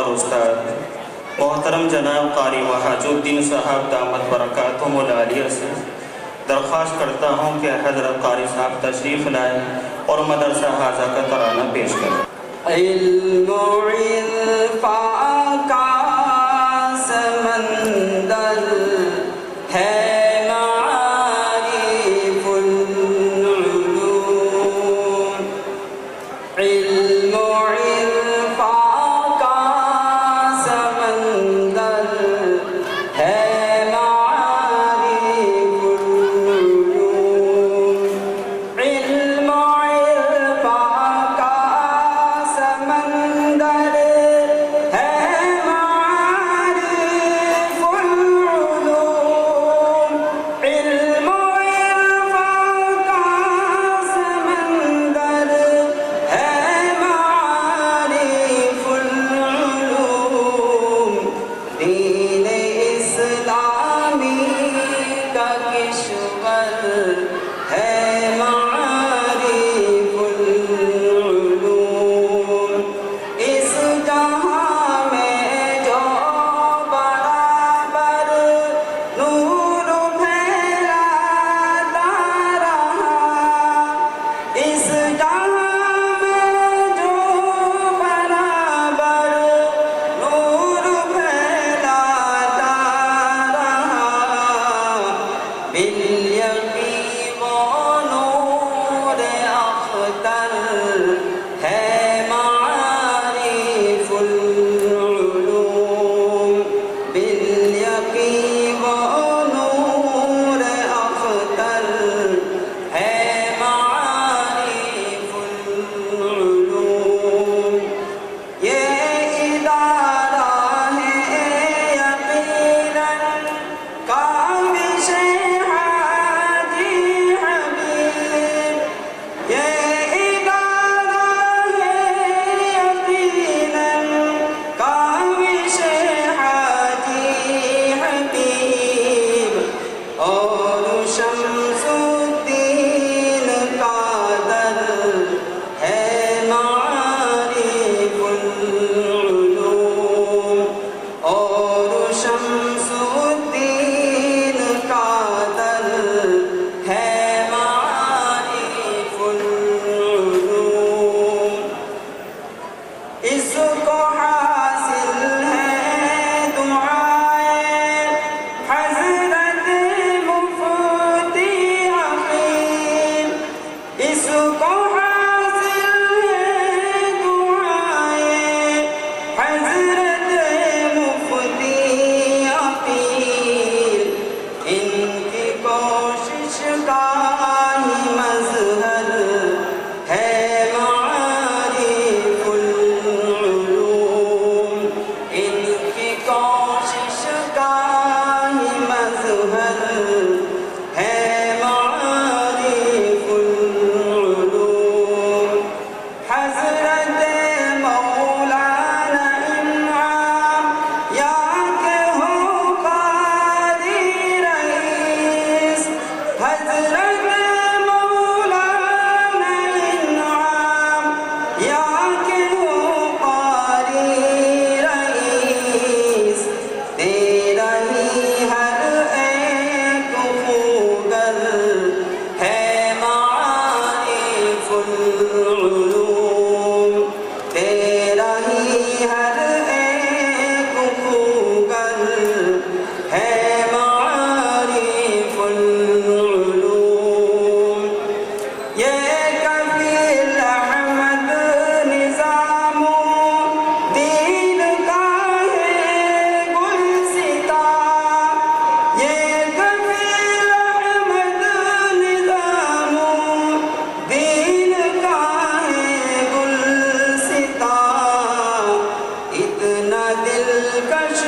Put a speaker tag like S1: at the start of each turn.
S1: استاد محترم جناب قاری وحاج الدین صاحب دامت برکاتہم العالیہ سے درخواست کرتا ہوں کہ حضرت قاری صاحب تشریف لائیں اور مدرسہ حاضہ کا ترانہ پیش کریں۔
S2: علم عرفاں کا سمندر ہے معارف العلوم، علم عرفاں کا سمندر ہے معارف العلوم، علم عرفاں کا سمندر ہے معارف العلوم، علم عرفاں کا سمندر ہے معارف العلوم، دین اسلامی کا کشور ہے معارف العلوم، اس جہاں میں جو برابر نور پھیلاتا رہا، اس جہاں میں جو برابر نور پھیلاتا رہا، بالیقین وہ نور اختر ہے معارف العلوم، بالیقین وہ نور اختر ہے معارف العلوم، یہ ادارہ ہے یقیناً کاوش حاجی حبیب، یہ ادارہ ہے یقیناً کاوش حاجی حبیب، اور شمس الدین کا در ہے معارف العلوم، اور شمس الدین کا در ہے معارف العلوم، اس کو حاصل ہے دعائے حضرت مفتی عقیل، اس کو حاصل ہے دعائے حضرت مفتی عقیل، ان کی کوشش کا ہی مظہر ہے معارف العلوم، ان کی کوشش کا ہی مظہر ہے معارف العلوم، حضرت مولانا انعام یا کہ ہو قاری رئیس، حضرت مولانا انعام یا کہ ہو قاری رئیس، تیرا ہی ہر ایک خوگر ہے معارف العلوم، تیرا ہی ہر ایک خوگر ہے معارف العلوم، یہ کفیل احمد نظام الدین کا ہے گلستاں، یہ کفیل احمد نظام الدین کا ہے گلستاں، اتنا دلکش